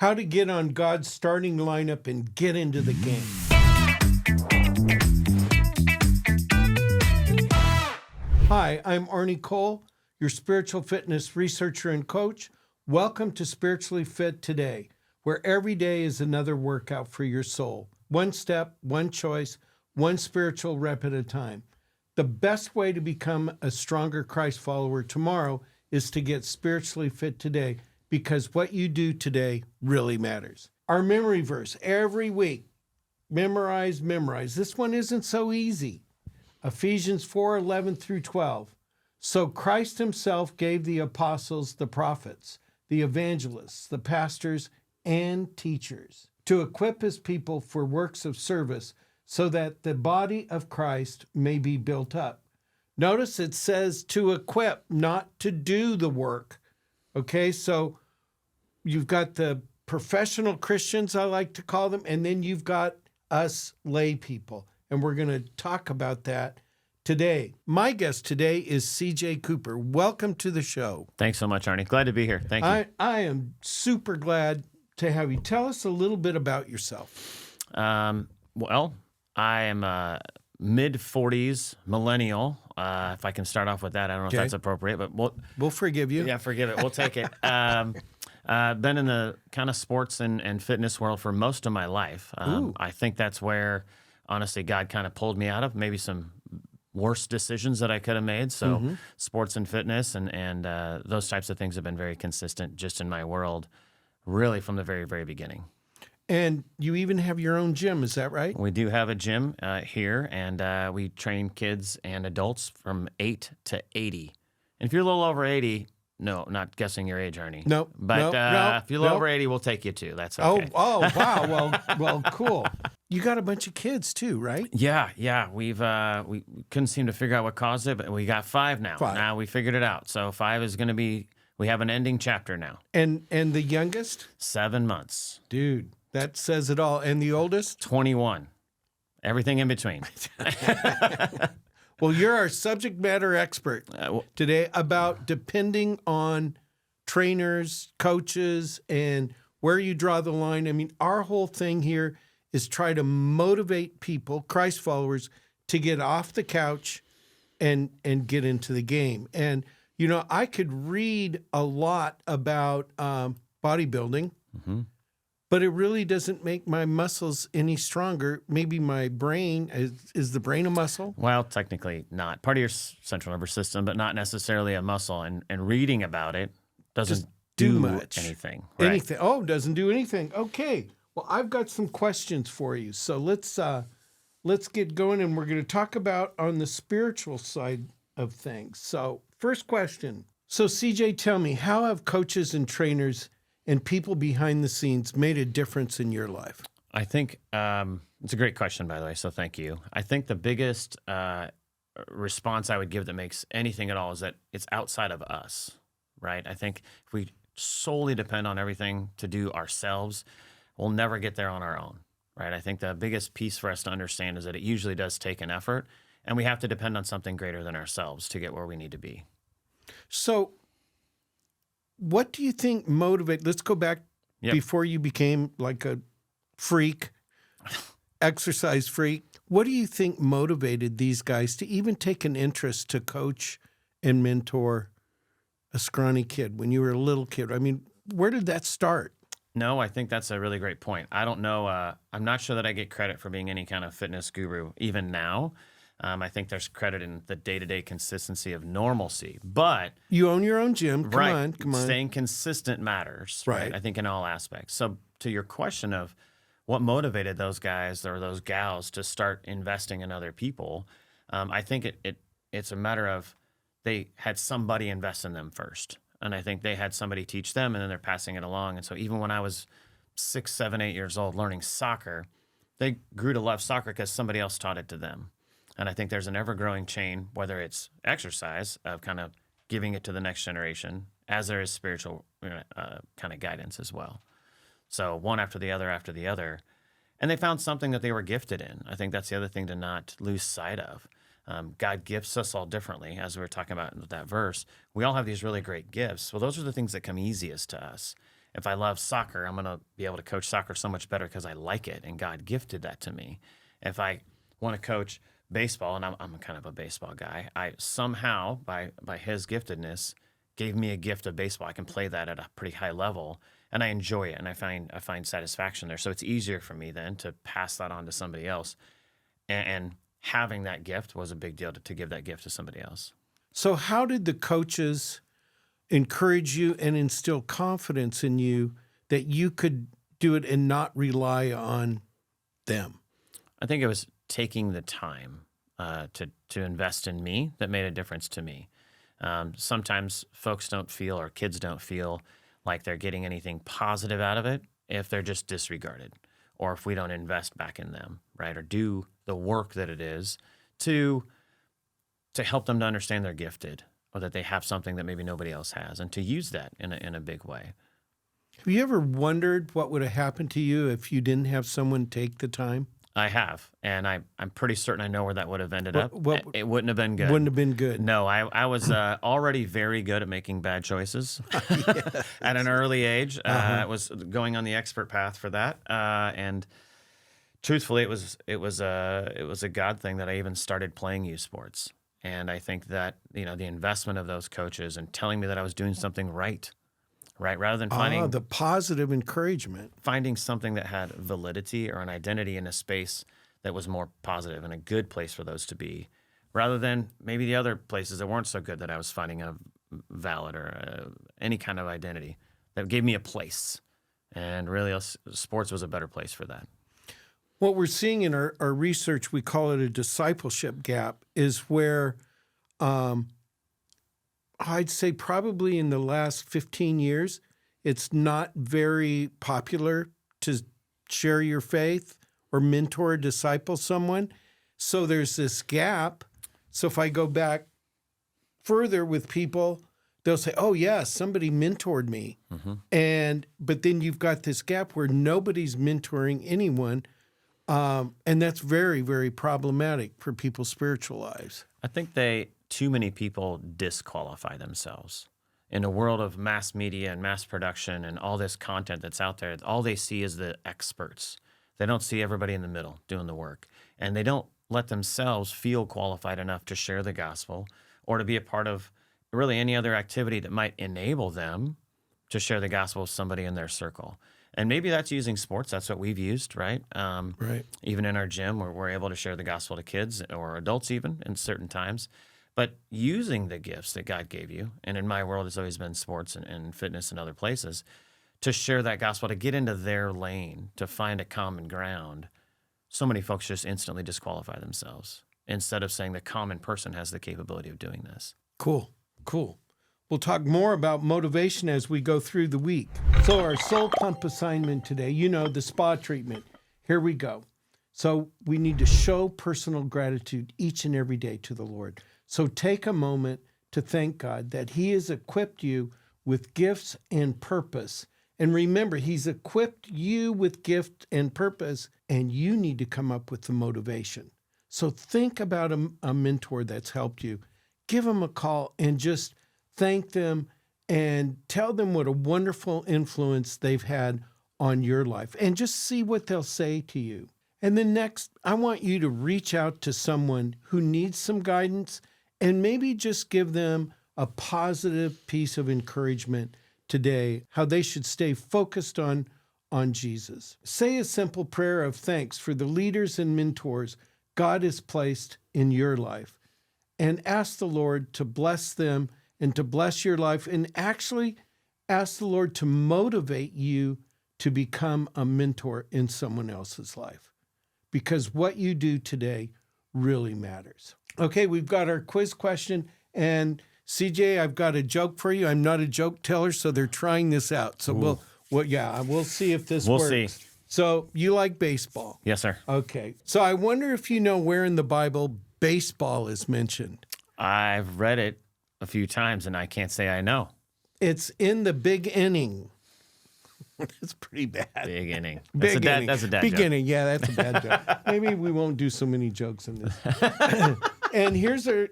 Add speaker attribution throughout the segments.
Speaker 1: how to get on God's starting lineup and get into the game. Hi, I'm Arnie Cole, your spiritual fitness researcher and coach. Welcome to Spiritually Fit Today, where every day is another workout for your soul. One step, one choice, one spiritual rep at a time. The best way to become a stronger Christ follower tomorrow is to get spiritually fit today, because what you do today really matters. Our memory verse every week, memorize. This one isn't so easy. Ephesians 4:11 through 12. So Christ himself gave the apostles, the prophets, the evangelists, the pastors, and teachers to equip his people for works of service so that the body of Christ may be built up. Notice it says to equip, not to do the work. Okay, so you've got the professional Christians, I like to call them, and then you've got us lay people. And we're going to talk about that today. My guest today is C.J. Cooper. Welcome to the show.
Speaker 2: Thanks so much, Arnie. Glad to be here. Thank you.
Speaker 1: I am super glad to have you. Tell us a little bit about yourself.
Speaker 2: Well, I am a mid-40s millennial. If I can start off with that, I don't know if that's appropriate, but
Speaker 1: we'll forgive you.
Speaker 2: Yeah, forgive it. We'll take it. Been in the kind of sports and fitness world for most of my life. I think that's where, honestly, God kind of pulled me out of maybe some worse decisions that I could have made. So sports and fitness and those types of things have been very consistent just in my world, really from the very, very beginning.
Speaker 1: And you even have your own gym, is that right?
Speaker 2: We do have a gym here, and we train kids and adults from 8 to 80. And if you're a little over 80, no, not guessing your age, Arnie.
Speaker 1: No.
Speaker 2: But if you're over 80, we'll take you too. That's okay.
Speaker 1: Oh, wow. Well, cool. You got a bunch of kids too, right?
Speaker 2: Yeah. We couldn't seem to figure out what caused it, but we got 5 now.
Speaker 1: 5.
Speaker 2: Now we figured it out. So 5 is going to be. We have an ending chapter now.
Speaker 1: And the youngest?
Speaker 2: 7 months.
Speaker 1: Dude, that says it all. And the oldest?
Speaker 2: 21. Everything in between.
Speaker 1: Well, you're our subject matter expert today about depending on trainers, coaches, and where you draw the line. I mean, our whole thing here is try to motivate people, Christ followers, to get off the couch and get into the game. And, you know, I could read a lot about bodybuilding, but it really doesn't make my muscles any stronger. Maybe my brain, is the brain a muscle?
Speaker 2: Well, technically not. Part of your central nervous system, but not necessarily a muscle. And reading about it doesn't do
Speaker 1: much.
Speaker 2: Anything. Right?
Speaker 1: Anything. Oh, doesn't do anything. Okay. Well, I've got some questions for you. So let's get going, and we're going to talk about on the spiritual side of things. So first question. So CJ, tell me, how have coaches and trainers and people behind the scenes made a difference in your life?
Speaker 2: I think it's a great question, by the way, so thank you. I think the biggest response I would give that makes anything at all is that it's outside of us, right? I think if we solely depend on everything to do ourselves, we'll never get there on our own, right? I think the biggest piece for us to understand is that it usually does take an effort, and we have to depend on something greater than ourselves to get where we need to be.
Speaker 1: So what do you think motivated? Let's go back before you became like a freak, exercise freak. What do you think motivated these guys to even take an interest to coach and mentor a scrawny kid when you were a little kid? I mean, where did that start?
Speaker 2: No, I think that's a really great point. I don't know. I'm not sure that I get credit for being any kind of fitness guru even now. I think there's credit in the day-to-day consistency of normalcy, but
Speaker 1: you own your own gym. Come on.
Speaker 2: Staying consistent matters,
Speaker 1: right?
Speaker 2: I think in all aspects. So to your question of what motivated those guys or those gals to start investing in other people, I think it's a matter of they had somebody invest in them first, and I think they had somebody teach them, and then they're passing it along. And so even when I was 6, 7, 8 years old learning soccer, they grew to love soccer because somebody else taught it to them. And I think there's an ever-growing chain, whether it's exercise of kind of giving it to the next generation, as there is spiritual kind of guidance as well. So one after the other. And they found something that they were gifted in. I think that's the other thing to not lose sight of. God gifts us all differently, as we were talking about in that verse. We all have these really great gifts. Well, those are the things that come easiest to us. If I love soccer, I'm going to be able to coach soccer so much better because I like it and God gifted that to me. If I want to coach baseball, and I'm kind of a baseball guy, I somehow, by his giftedness, gave me a gift of baseball. I can play that at a pretty high level, and I enjoy it, and I find satisfaction there. So it's easier for me then to pass that on to somebody else. And having that gift was a big deal to give that gift to somebody else.
Speaker 1: So how did the coaches encourage you and instill confidence in you that you could do it and not rely on them?
Speaker 2: I think it was taking the time to invest in me that made a difference to me. Sometimes folks don't feel, or kids don't feel like they're getting anything positive out of it if they're just disregarded, or if we don't invest back in them, right? Or do the work that it is to help them to understand they're gifted, or that they have something that maybe nobody else has, and to use that in a big way.
Speaker 1: Have you ever wondered what would have happened to you if you didn't have someone take the time?
Speaker 2: I have, and I'm pretty certain I know where that would have ended up. It wouldn't have been good.
Speaker 1: Wouldn't have been good.
Speaker 2: No, I was already very good at making bad choices at an early age. I was going on the expert path for that, and truthfully, it was a God thing that I even started playing youth sports. And I think that the investment of those coaches and telling me that I was doing something right, rather than finding
Speaker 1: the positive encouragement,
Speaker 2: finding something that had validity or an identity in a space that was more positive and a good place for those to be, rather than maybe the other places that weren't so good that I was finding a valid or any kind of identity that gave me a place. And really, sports was a better place for that.
Speaker 1: What we're seeing in our research, we call it a discipleship gap, is where I'd say probably in the last 15 years, it's not very popular to share your faith or mentor or disciple someone. So there's this gap. So if I go back further with people, they'll say, oh, yeah, somebody mentored me. Mm-hmm. But then you've got this gap where nobody's mentoring anyone. And that's very, very problematic for people's spiritual lives.
Speaker 2: I think too many people disqualify themselves. In a world of mass media and mass production and all this content that's out there, all they see is the experts. They don't see everybody in the middle doing the work. And they don't let themselves feel qualified enough to share the gospel or to be a part of really any other activity that might enable them to share the gospel with somebody in their circle. And maybe that's using sports. That's what we've used, right?
Speaker 1: Right.
Speaker 2: Even in our gym, where we're able to share the gospel to kids or adults even in certain times. But using the gifts that God gave you, and in my world, it's always been sports and fitness and other places, to share that gospel, to get into their lane, to find a common ground. So many folks just instantly disqualify themselves instead of saying the common person has the capability of doing this.
Speaker 1: Cool. We'll talk more about motivation as we go through the week. So our soul pump assignment today, the spa treatment. Here we go. So we need to show personal gratitude each and every day to the Lord. So take a moment to thank God that He has equipped you with gifts and purpose. And remember, He's equipped you with gift and purpose, and you need to come up with the motivation. So think about a mentor that's helped you. Give them a call and just thank them and tell them what a wonderful influence they've had on your life, and just see what they'll say to you. And then next, I want you to reach out to someone who needs some guidance and maybe just give them a positive piece of encouragement today, how they should stay focused on Jesus. Say a simple prayer of thanks for the leaders and mentors God has placed in your life, and ask the Lord to bless them and to bless your life, and actually ask the Lord to motivate you to become a mentor in someone else's life, because what you do today really matters. Okay, we've got our quiz question, and CJ, I've got a joke for you. I'm not a joke teller, so they're trying this out. So we'll see if this works.
Speaker 2: We'll see.
Speaker 1: So you like baseball?
Speaker 2: Yes, sir.
Speaker 1: Okay. So I wonder if you know where in the Bible baseball is mentioned.
Speaker 2: I've read it a few times, and I can't say I know.
Speaker 1: It's in the big inning. That's pretty bad.
Speaker 2: Big inning.
Speaker 1: Big inning.
Speaker 2: That's a dad
Speaker 1: big
Speaker 2: joke.
Speaker 1: inning. Yeah, that's a bad joke. Maybe we won't do so many jokes in this. And here's our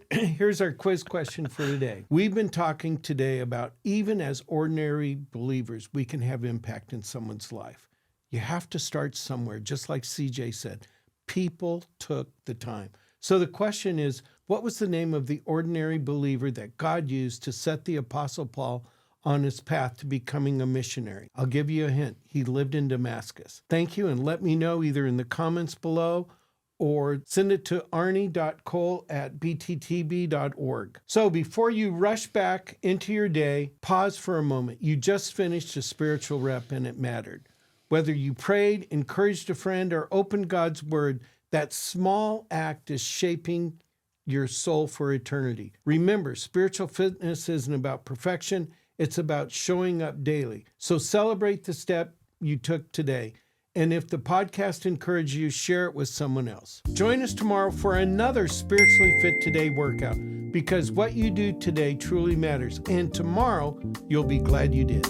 Speaker 1: quiz question for today. We've been talking today about even as ordinary believers, we can have impact in someone's life. You have to start somewhere, just like CJ said. People took the time. So the question is, what was the name of the ordinary believer that God used to set the Apostle Paul on his path to becoming a missionary? I'll give you a hint. He lived in Damascus. Thank you, and let me know either in the comments below or send it to arnie.cole@bttb.org. So before you rush back into your day, pause for a moment. You just finished a spiritual rep and it mattered. Whether you prayed, encouraged a friend, or opened God's word, that small act is shaping your soul for eternity. Remember, spiritual fitness isn't about perfection. It's about showing up daily. So celebrate the step you took today. And if the podcast encouraged you, share it with someone else. Join us tomorrow for another Spiritually Fit Today workout, because what you do today truly matters. And tomorrow, you'll be glad you did.